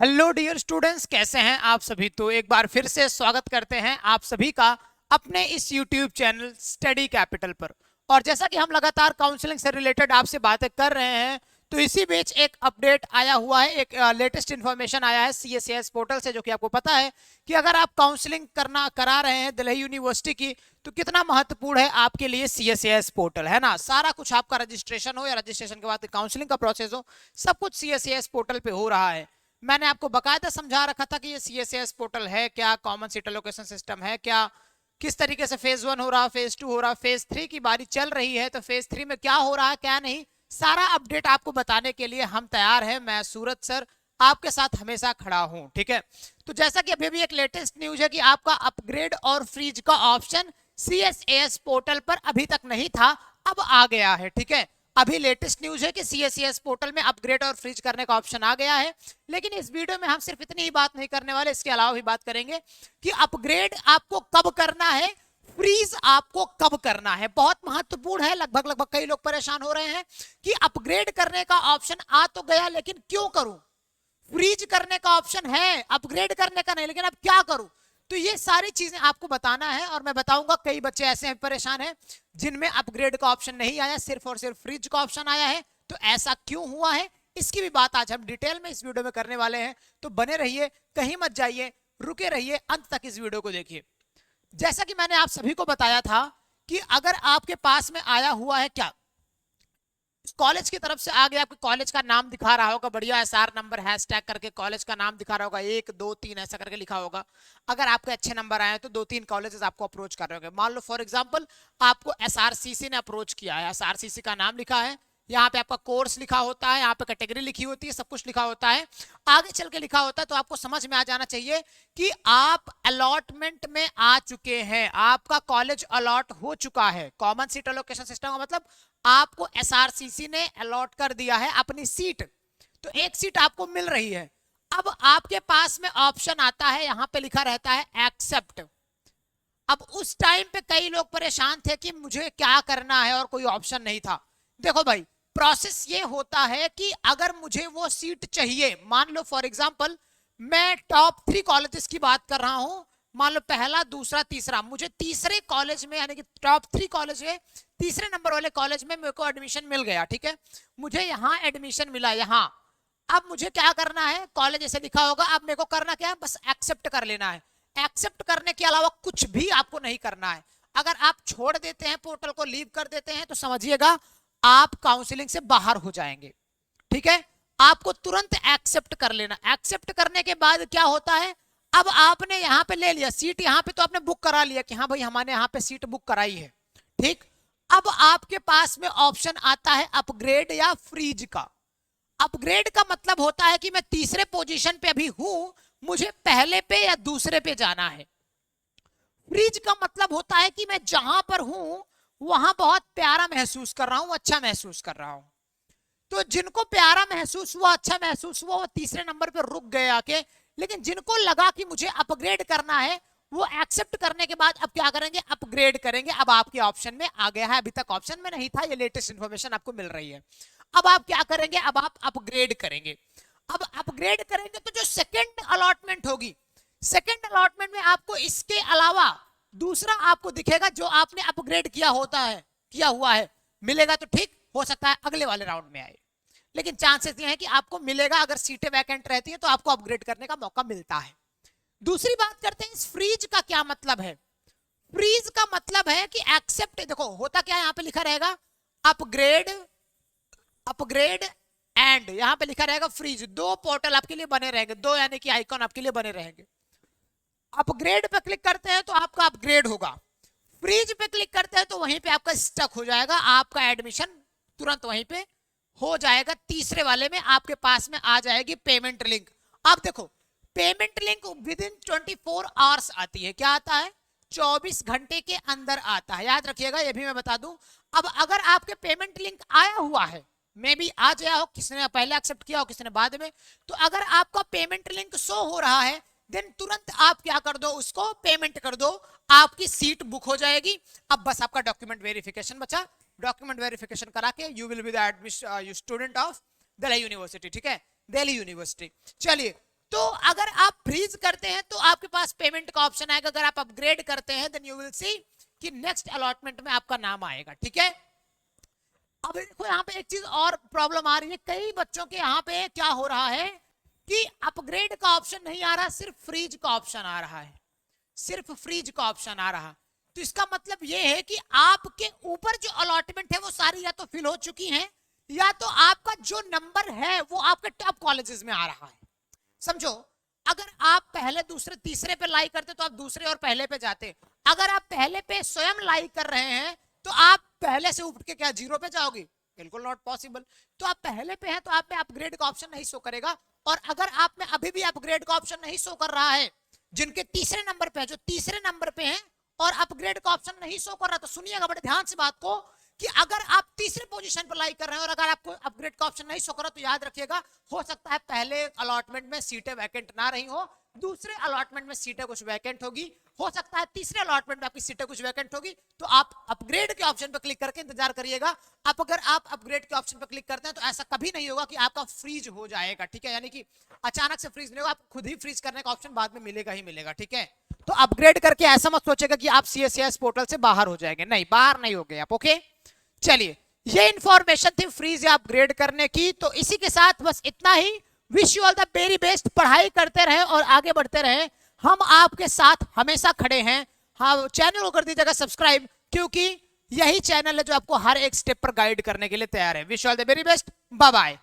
Hello dear students, कैसे हैं आप सभी। तो एक बार फिर से स्वागत करते हैं आप सभी का अपने इस यूट्यूब चैनल स्टडी कैपिटल पर। और जैसा कि हम लगातार काउंसलिंग से रिलेटेड आपसे बातें कर रहे हैं, तो इसी बीच एक अपडेट आया हुआ है, एक लेटेस्ट इंफॉर्मेशन आया है CSAS पोर्टल से, जो कि आपको पता है कि अगर आप काउंसलिंग करा रहे हैं दिल्ली यूनिवर्सिटी की, तो कितना महत्वपूर्ण है आपके लिए CSAS पोर्टल, है ना। सारा कुछ आपका रजिस्ट्रेशन हो या रजिस्ट्रेशन के बाद काउंसलिंग का प्रोसेस हो, सब कुछ CSAS पोर्टल पे हो रहा है। मैंने आपको बकायदा समझा रखा था कि ये CSAS पोर्टल है क्या, कॉमन सीट एलोकेशन सिस्टम है क्या, किस तरीके से फेज 1 हो रहा, फेज 2 हो रहा, फेज 3 की बारी चल रही है, तो फेज 3 में क्या हो रहा है क्या नहीं, सारा अपडेट आपको बताने के लिए हम तैयार हैं। मैं सूरज सर आपके साथ हमेशा खड़ा हूं, ठीक है। तो जैसा कि अभी भी एक लेटेस्ट न्यूज है कि आपका अपग्रेड और फ्रीज का ऑप्शन CSAS पोर्टल पर अभी तक नहीं था, अब आ गया है, ठीक है। अभी लेटेस्ट न्यूज है कि CSAS पोर्टल में अपग्रेड और फ्रीज करने का ऑप्शन आ गया है। लेकिन इस वीडियो में हम सिर्फ इतनी ही बात नहीं करने वाले, इसके अलावा भी बात करेंगे कि अपग्रेड आपको कब करना है, फ्रीज आपको कब करना है। बहुत महत्वपूर्ण है। लगभग कई लोग परेशान हो रहे हैं कि अपग्रेड करने का ऑप्शन आ तो गया, लेकिन क्यों करूं, फ्रीज करने का ऑप्शन है, अपग्रेड करने का नहीं, लेकिन अब क्या करूं। तो ये सारी चीजें आपको बताना है और मैं बताऊंगा। कई बच्चे ऐसे हैं परेशान हैं जिनमें अपग्रेड का ऑप्शन नहीं आया, सिर्फ और सिर्फ फ्रीज का ऑप्शन आया है। तो ऐसा क्यों हुआ है, इसकी भी बात आज हम डिटेल में इस वीडियो में करने वाले हैं। तो बने रहिए, कहीं मत जाइए, रुके रहिए, अंत तक इस वीडियो को देखिए। जैसा कि मैंने आप सभी को बताया था कि अगर आपके पास में आया हुआ है क्या, कॉलेज की तरफ से आ गया, आपके कॉलेज का नाम दिखा रहा होगा, बढ़िया SR नंबर हैशटैग करके कॉलेज का नाम दिखा रहा होगा, 1 2 3 ऐसा करके लिखा होगा। अगर आपके अच्छे नंबर आए तो 2-3 कॉलेजेस आपको अप्रोच कर रहे होंगे। मान लो फॉर एग्जांपल आपको SRCC ने अप्रोच किया है, SRCC का नाम लिखा है, यहाँ पे आपका कोर्स लिखा होता है, यहाँ पे कैटेगरी लिखी होती है, सब कुछ लिखा होता है, आगे चल के लिखा होता है। तो आपको समझ में आ जाना चाहिए कि आप अलॉटमेंट में आ चुके हैं, आपका कॉलेज अलॉट हो चुका है। कॉमन सीट एलोकेशन सिस्टम का मतलब आपको SRCC ने अलॉट कर दिया है अपनी सीट, तो एक सीट आपको मिल रही है। अब आपके पास में ऑप्शन आता है, यहां पे लिखा रहता है एक्सेप्ट। अब उस टाइम पे कई लोग परेशान थे कि मुझे क्या करना है और कोई ऑप्शन नहीं था। देखो भाई, प्रोसेस ये होता है कि अगर मुझे वो सीट चाहिए, मान लो फॉर एग्जांपल मैं टॉप 3 कॉलेजेस की बात कर रहा हूं, मान लो पहला दूसरा तीसरा, मुझे तीसरे कॉलेज में यानी कि टॉप 3 कॉलेज है, तीसरे नंबर वाले कॉलेज में मेरे को एडमिशन मिल गया, ठीक है। मुझे यहाँ एडमिशन मिला यहाँ। अब मुझे क्या करना है, कॉलेज ऐसे लिखा होगा, अब मेरे को करना क्या है, बस एक्सेप्ट कर लेना है। एक्सेप्ट करने के अलावा कुछ भी आपको नहीं करना है। अगर आप छोड़ देते हैं, पोर्टल को लीव कर देते हैं, तो समझिएगा आप काउंसलिंग से बाहर हो जाएंगे, ठीक है। आपको तुरंत एक्सेप्ट कर लेना। एक्सेप्ट करने के बाद क्या होता है, अब आपने यहाँ पे ले लिया सीट, यहाँ पे तो आपने बुक करा लिया कि हाँ भाई हमारे यहाँ पे सीट बुक कराई है, ठीक। अब आपके पास में ऑप्शन आता है अपग्रेड या फ्रीज का। अपग्रेड का मतलब होता है कि मैं तीसरे पोजीशन पे अभी हूं, मुझे पहले पे या दूसरे पे जाना है। फ्रीज का मतलब होता है कि मैं जहां पर हूं वहां बहुत प्यारा महसूस कर रहा हूं, अच्छा महसूस कर रहा हूं। तो जिनको प्यारा महसूस हुआ, अच्छा महसूस हुआ, वो तीसरे नंबर पे रुक गए आके। लेकिन जिनको लगा कि मुझे अपग्रेड करना है, वो एक्सेप्ट करने के बाद अब क्या करेंगे, अपग्रेड करेंगे। अब आपके ऑप्शन में आ गया है, अभी तक ऑप्शन में नहीं था, ये लेटेस्ट इंफॉर्मेशन आपको मिल रही है। अब आप क्या करेंगे, अब आप अपग्रेड करेंगे। अब अपग्रेड करेंगे तो जो सेकंड अलॉटमेंट होगी, सेकंड अलॉटमेंट में आपको इसके अलावा दूसरा आपको दिखेगा जो आपने अपग्रेड किया होता है, किया हुआ है, मिलेगा तो ठीक, हो सकता है अगले वाले राउंड में आए, लेकिन चांसेस ये है कि आपको मिलेगा। अगर सीटें वैकेंट रहती है तो आपको अपग्रेड करने का मौका मिलता है। दूसरी बात करते हैं इस फ्रीज का क्या मतलब है। फ्रीज का मतलब है कि एक्सेप्ट, देखो होता क्या है, यहां पे लिखा रहेगा अपग्रेड, अपग्रेड एंड यहां पे लिखा रहेगा फ्रीज। दो पोर्टल आपके लिए बने रहेंगे, दो यानी कि आइकॉन आपके लिए बने रहेंगे। अपग्रेड पे क्लिक करते हैं तो आपका अपग्रेड होगा, फ्रीज पे क्लिक करते हैं तो वहीं पे आपका स्टक हो जाएगा, आपका एडमिशन तुरंत वहीं पे हो जाएगा। तीसरे वाले में आपके पास में आ जाएगी पेमेंट लिंक। अब देखो, payment link with in 24 hours आती है। क्या आता है, 24 घंटे के अंदर आता है, याद रखिएगा, ये भी मैं बता दूं। अब अगर आपके पेमेंट लिंक आया हुआ है, मे बी आ गया हो, किसने पहले एक्सेप्ट किया हो, किसने बाद में, तो अगर आपका पेमेंट लिंक शो हो रहा है, देन तुरंत आप क्या कर दो, उसको पेमेंट कर दो, आपकी सीट बुक हो जाएगी। अब बस आपका डॉक्यूमेंट वेरिफिकेशन बचा, डॉक्यूमेंट वेरिफिकेशन करा के you will be the student of Delhi university, ठीक है, दिल्ली यूनिवर्सिटी। चलिए, तो अगर आप फ्रीज करते हैं तो आपके पास पेमेंट का ऑप्शन आएगा, अगर आप अपग्रेड करते हैं देन यू विल सी कि नेक्स्ट अलॉटमेंट में आपका नाम आएगा, ठीक है। अब देखो यहाँ पे एक चीज और प्रॉब्लम आ रही है, कई बच्चों के यहाँ पे क्या हो रहा है कि अपग्रेड का ऑप्शन नहीं आ रहा, सिर्फ फ्रीज का ऑप्शन आ रहा है, सिर्फ फ्रीज का ऑप्शन आ रहा। तो इसका मतलब यह है कि आपके ऊपर जो अलॉटमेंट है वो सारी या तो फिल हो चुकी हैं, या तो आपका जो नंबर है वो आपके टॉप कॉलेजेस में आ रहा है। समझो, अगर आप पहले दूसरे तीसरे पे लाइक करते तो आप दूसरे और पहले पे जाते, अगर आप पहले पे स्वयं लाइक कर रहे हैं तो आप पहले से उठ के क्या जीरो पे जाओगे? बिल्कुल नॉट पॉसिबल। तो आप पहले पे हैं तो आप में अपग्रेड का ऑप्शन नहीं शो करेगा, और अगर आप में अभी भी अपग्रेड का ऑप्शन नहीं शो कर रहा है, जिनके तीसरे नंबर पे है, जो तीसरे नंबर पे हैं और अपग्रेड का ऑप्शन नहीं शो कर रहा, तो सुनिएगा बड़े ध्यान से बात को कि अगर आप तीसरे पोजीशन पर लाइक कर रहे हैं और अगर आपको अपग्रेड का ऑप्शन नहीं शो कर रहा, तो याद रखिएगा हो सकता है पहले अलॉटमेंट में सीटें वैकेंट ना रही हो, दूसरे अलॉटमेंट में सीटें कुछ वैकेंट होगी, हो सकता है तीसरे अलॉटमेंट में आपकी सीटें कुछ वैकेंट होगी, तो आप अपग्रेड के ऑप्शन पर क्लिक करके इंतजार करिएगा। अब अगर आप अपग्रेड के ऑप्शन पर क्लिक करते हैं तो ऐसा कभी नहीं होगा कि आपका फ्रीज हो जाएगा, ठीक है, यानी कि अचानक से फ्रीज नहीं होगा, आपको खुद ही फ्रीज करने का ऑप्शन बाद में मिलेगा ही मिलेगा, ठीक है। तो अपग्रेड करके ऐसा मत सोचेगा कि आप CSCS पोर्टल से बाहर हो जाएंगे, नहीं, बाहर नहीं हो गए आप, ओके। चलिए, ये इंफॉर्मेशन थी फ्रीज या अपग्रेड करने की, तो इसी के साथ बस इतना ही। Wish you all the very best, पढ़ाई करते रहे और आगे बढ़ते रहे, हम आपके साथ हमेशा खड़े हैं। हाँ, चैनल को कर दीजिएगा सब्सक्राइब, क्योंकि यही चैनल है जो आपको हर एक स्टेप पर गाइड करने के लिए तैयार है। Wish you all the very best, bye bye.